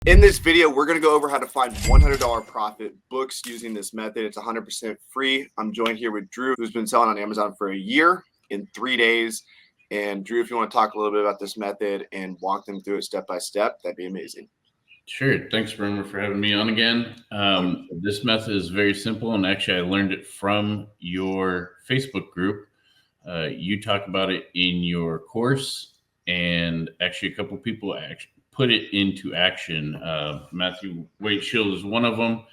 In this video, we're going to go over how to find $100 profit books using this method. It's 100% free. I'm joined here with Drew, who's been selling on Amazon for a year in 3 days. And Drew, if you want to talk a little bit about this method and walk them through it step by step, that'd be amazing. Sure. Thanks, Bremer, for having me on again. This method is very simple, and actually I learned it from your Facebook group. You talk about it in your course, and actually a couple of people put it into action. Matthew Waitshield is one of them.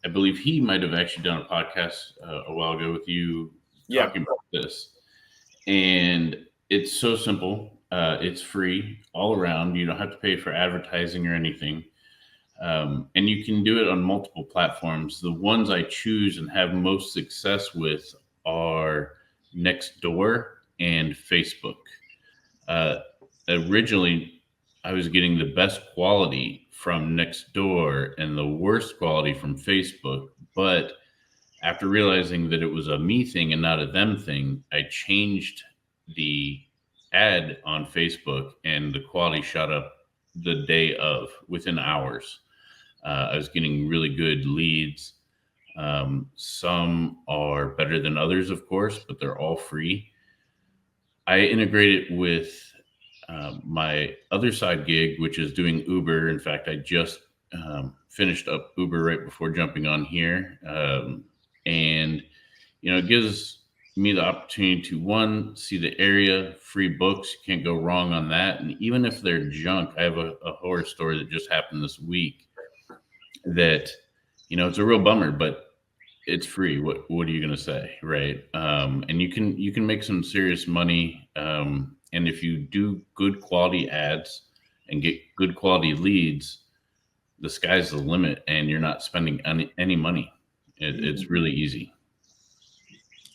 I believe he might have actually done a podcast a while ago with you talking about this. And it's so simple. It's free all around. You don't have to pay for advertising or anything. And you can do it on multiple platforms. The ones I choose and have most success with are Nextdoor and Facebook. Originally, I was getting the best quality from Nextdoor and the worst quality from Facebook. But after realizing that it was a me thing and not a them thing, I changed the ad on Facebook and the quality shot up the day of, within hours. I was getting really good leads. Some are better than others, of course, but they're all free. I integrate it with my other side gig, which is doing Uber. In fact, I just finished up Uber right before jumping on here. And, it gives me the opportunity to, one, see the area, free books. You can't go wrong on that. And even if they're junk, I have a horror story that just happened this week that, it's a real bummer, but it's free. What are you going to say? Right. And you can make some serious money. And if you do good quality ads and get good quality leads, the sky's the limit and you're not spending any money. It's really easy.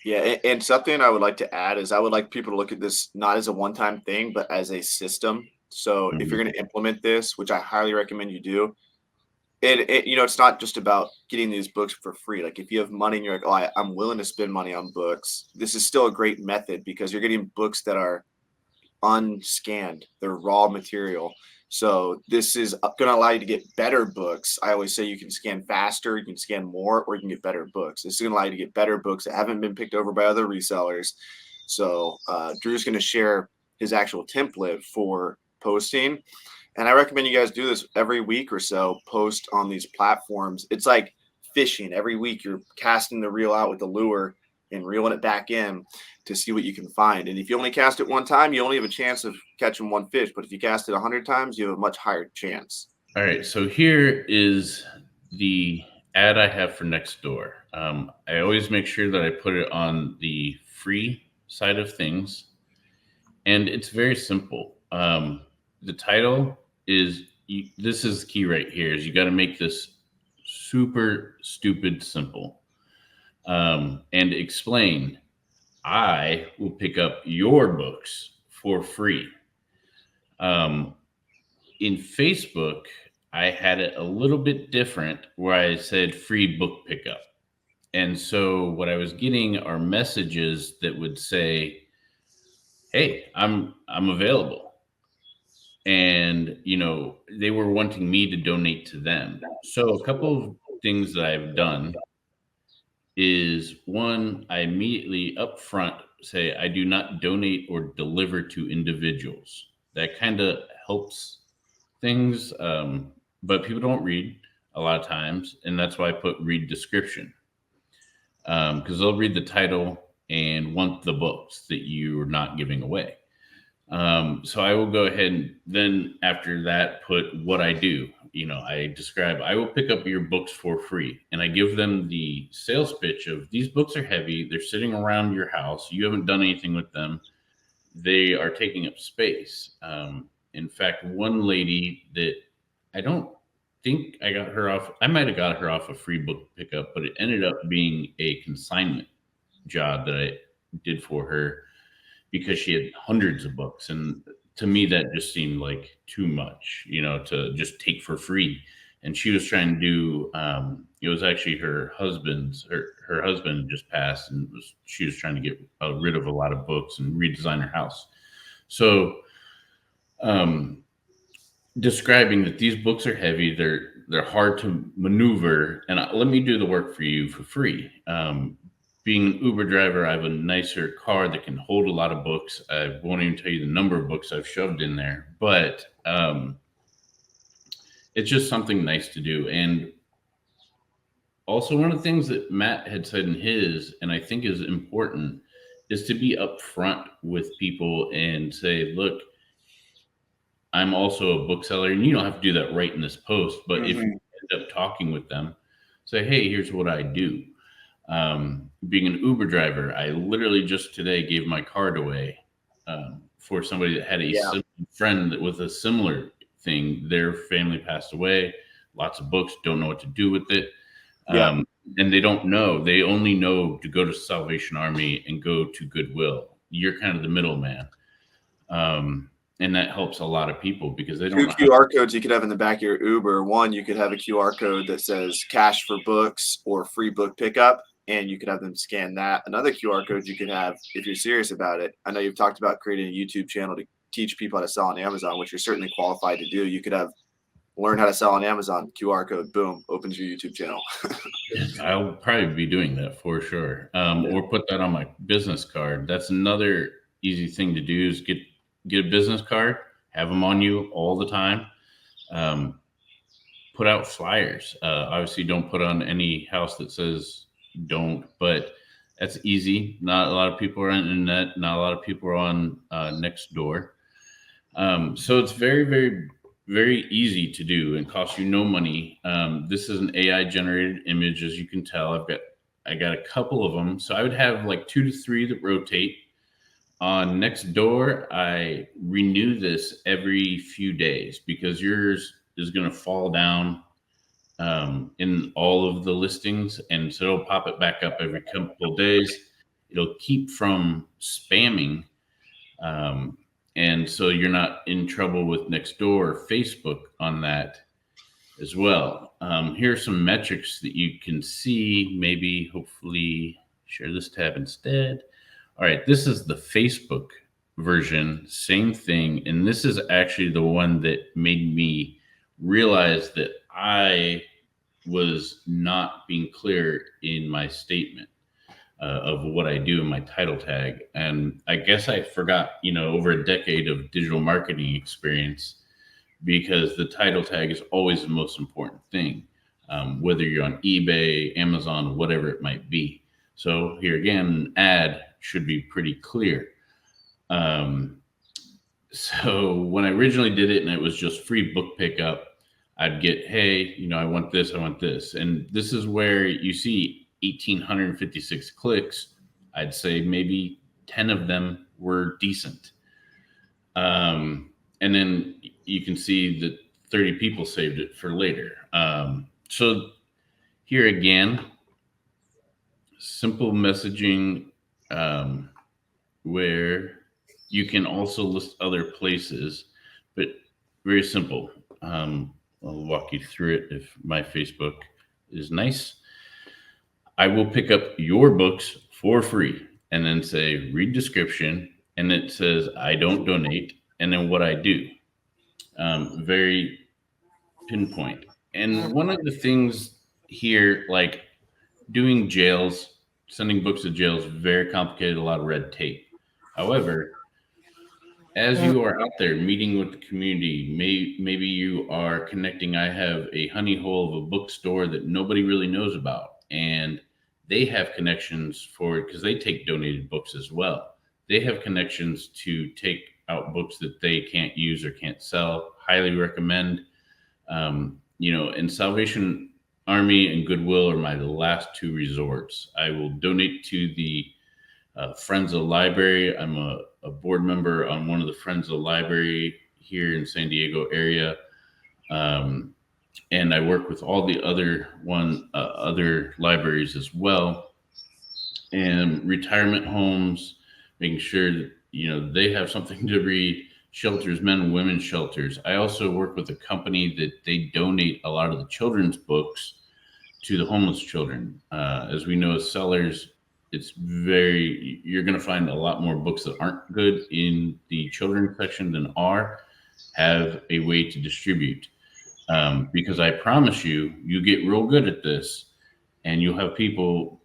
Yeah, and something I would like to add is I would like people to look at this not as a one-time thing, but as a system. So if you're going to implement this, which I highly recommend you do, it's not just about getting these books for free. Like if you have money and you're like, I'm willing to spend money on books, this is still a great method because you're getting books that are unscanned. They're raw material. So this is going to allow you to get better books. I always say you can scan faster, you can scan more, or you can get better books. This is going to allow you to get better books that haven't been picked over by other resellers. So Drew's going to share his actual template for posting. And I recommend you guys do this every week or so, post on these platforms. It's like fishing. Every week you're casting the reel out with the lure and reeling it back in to see what you can find. And if you only cast it one time, you only have a chance of catching one fish. But if you cast it 100 times, you have a much higher chance. All right. So here is the ad I have for Nextdoor. I always make sure that I put it on the free side of things. And it's very simple. The title is, this is key right here, is you got to make this super stupid simple. And explain, I will pick up your books for free. In Facebook, I had it a little bit different where I said free book pickup. And so what I was getting are messages that would say, hey, I'm available. And, they were wanting me to donate to them. So a couple of things that I've done is, one, I immediately up front say I do not donate or deliver to individuals. That kind of helps things, but people don't read a lot of times, and that's why I put read description, because they'll read the title and want the books that you're not giving away. So I will go ahead and then after that put what I do. I describe, I will pick up your books for free, and I give them the sales pitch of, these books are heavy. They're sitting around your house. You haven't done anything with them. They are taking up space. In fact, one lady that I don't think I got her off, I might have got her off a free book pickup, but it ended up being a consignment job that I did for her because she had hundreds of books. And to me, that just seemed like too much, to just take for free. And she was trying to do, it was actually her husband just passed, and she was trying to get rid of a lot of books and redesign her house. So describing that these books are heavy, they're hard to maneuver, and let me do the work for you for free. Being an Uber driver, I have a nicer car that can hold a lot of books. I won't even tell you the number of books I've shoved in there, but it's just something nice to do. And also, one of the things that Matt had said in his, and I think is important, is to be upfront with people and say, look, I'm also a bookseller, and you don't have to do that right in this post, but if you Mhm. end up talking with them, say, hey, here's what I do. Being an Uber driver, I literally just today gave my card away for somebody that had a Yeah. friend that with a similar thing. Their family passed away, lots of books, don't know what to do with it. Yeah. And they don't know. They only know to go to Salvation Army and go to Goodwill. You're kind of the middleman. And that helps a lot of people because they don't Two know how. QR codes you could have in the back of your Uber. One, you could have a QR code that says cash for books or free book pickup, and you could have them scan that. Another QR code you could have, if you're serious about it, I know you've talked about creating a YouTube channel to teach people how to sell on Amazon, which you're certainly qualified to do. You could have learn how to sell on Amazon, QR code, boom, opens your YouTube channel. I'll probably be doing that for sure. Yeah. Or put that on my business card. That's another easy thing to do is get a business card, have them on you all the time. Um, Put out flyers. Obviously, don't put on any house that says don't, but that's easy. Not a lot of people are on the internet. Not a lot of people are on Nextdoor. So it's very, very, very easy to do and costs you no money. This is an AI generated image, as you can tell. I got a couple of them, so I would have like 2 to 3 that rotate. On Nextdoor, I renew this every few days because yours is going to fall down in all of the listings, and so it'll pop it back up every couple of days. It'll keep from spamming, um, and so you're not in trouble with Nextdoor or Facebook on that as well. Here are some metrics that you can see. Maybe, hopefully, share this tab instead. All right, this is the Facebook version, same thing. And this is actually the one that made me realize that I was not being clear in my statement of what I do in my title tag. And I guess I forgot, over a decade of digital marketing experience because the title tag is always the most important thing, whether you're on eBay, Amazon, whatever it might be. So here again, an ad should be pretty clear. Um, so when I originally did it and it was just free book pickup, I'd get, hey, I want this, I want this. And this is where you see 1,856 clicks. I'd say maybe 10 of them were decent. And then you can see that 30 people saved it for later. So here again, simple messaging where you can also list other places, but very simple. I'll walk you through it if my Facebook is nice. I will pick up your books for free and then say read description. And it says I don't donate. And then what I do. Very pinpoint. And one of the things here, like doing jails, sending books to jails, very complicated, a lot of red tape. However, as you are out there meeting with the community, maybe you are connecting. I have a honey hole of a bookstore that nobody really knows about, and they have connections for it because they take donated books as well. They have connections to take out books that they can't use or can't sell. Highly recommend. And Salvation Army and Goodwill are my last two resorts. I will donate to the Friends of the Library. I'm a board member on one of the Friends of the Library here in San Diego area. And I work with all the other libraries as well, and retirement homes, making sure that they have something to read. Shelters, men and women's shelters. I also work with a company that they donate a lot of the children's books to the homeless children. As we know, as sellers, you're going to find a lot more books that aren't good in the children's section than are. have a way to distribute. Because I promise you, you get real good at this, and you'll have people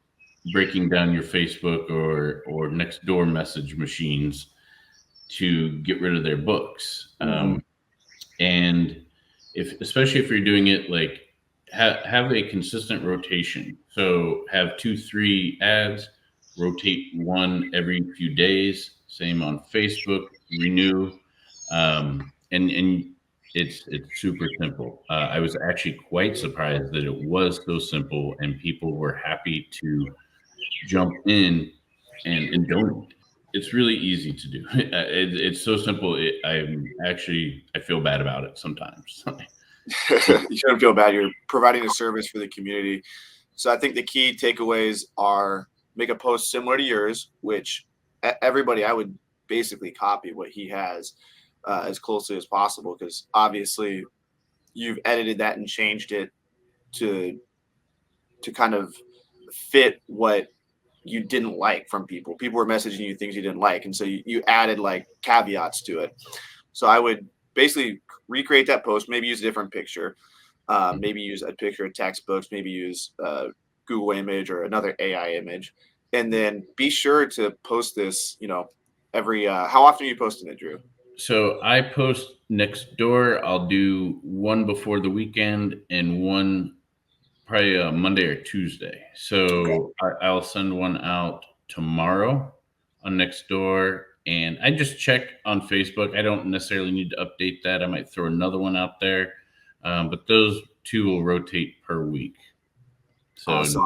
breaking down your Facebook or next door message machines to get rid of their books. And especially if you're doing it like have a consistent rotation. So have 2, 3 ads, rotate one every few days. Same on Facebook, renew, and it's super simple. I was actually quite surprised that it was so simple, and people were happy to jump in and donate. It's really easy to do. It's so simple. I feel bad about it sometimes. You shouldn't feel bad. You're providing a service for the community. So I think the key takeaways are make a post similar to yours, which everybody, I would basically copy what he has as closely as possible, because obviously you've edited that and changed it to kind of fit what you didn't like from people. People were messaging you things you didn't like, and so you added like caveats to it. So I would basically recreate that post, maybe use a different picture, maybe use a picture of textbooks, maybe use Google image or another AI image, and then be sure to post this, every, how often are you posting it, Drew? So I post next door. I'll do one before the weekend and one probably Monday or Tuesday. Okay. So I'll send one out tomorrow on next door. And I just check on Facebook. I don't necessarily need to update that. I might throw another one out there. But those 2 will rotate per week. So Awesome.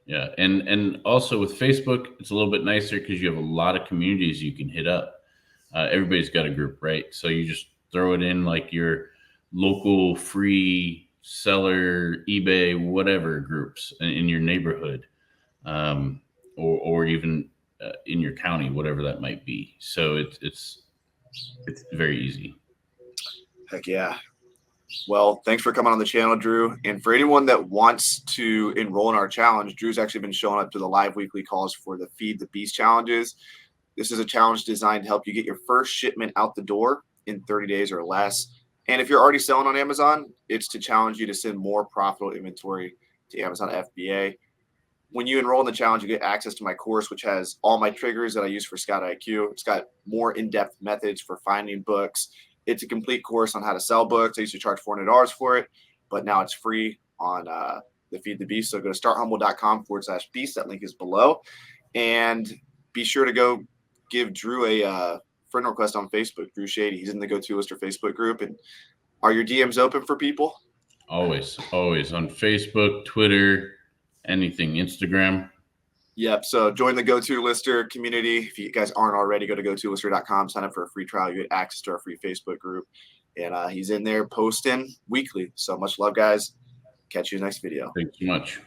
yeah. And also with Facebook, it's a little bit nicer because you have a lot of communities you can hit up. Everybody's got a group, right? So you just throw it in like your local free seller, eBay, whatever groups in your neighborhood, or even in your county, whatever that might be. So it's very easy. Heck yeah. Well, thanks for coming on the channel, Drew. And for anyone that wants to enroll in our challenge, Drew's actually been showing up to the live weekly calls for the Feed the Beast challenges. This is a challenge designed to help you get your first shipment out the door in 30 days or less. And if you're already selling on Amazon, it's to challenge you to send more profitable inventory to Amazon FBA. When you enroll in the challenge, you get access to my course, which has all my triggers that I use for Scout IQ. It's got more in-depth methods for finding books. It's a complete course on how to sell books. I used to charge $400 for it, but now it's free on the Feed the Beast. So go to starthumble.com/beast. That link is below. And be sure to go give Drew a friend request on Facebook, Drew Shady. He's in the Go-To Lister Facebook group. And are your DMs open for people? Always on Facebook, Twitter, anything, Instagram. Yep. So join the Go-To Lister community. If you guys aren't already, go to gotolister.com, sign up for a free trial. You get access to our free Facebook group. And he's in there posting weekly. So much love, guys. Catch you in the next video. Thanks so much.